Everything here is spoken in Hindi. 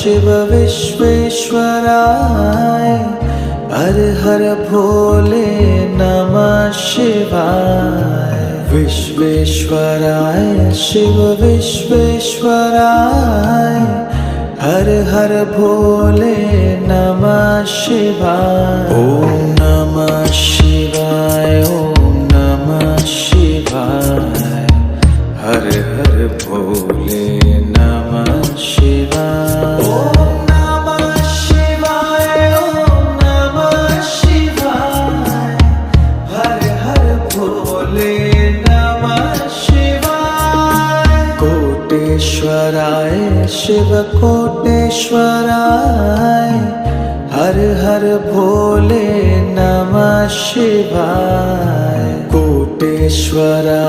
शिव विश्वेश्वराय हर हर भोले नमः शिवाय। विश्वेश्वराय शिव विश्वेश्वराय हर हर भोले नमः शिवाय। ओम नमः शिवाय ओम नमः शिवाय हर हर भोले नमः शिवाय। ओम नमः शिवाय ओम नमः शिवाय हर हर भोले नमः शिवाय। कोटेश्वराय शिव कोटेश्वराय हर हर भोले नमः शिवाय। कोटेश्वराय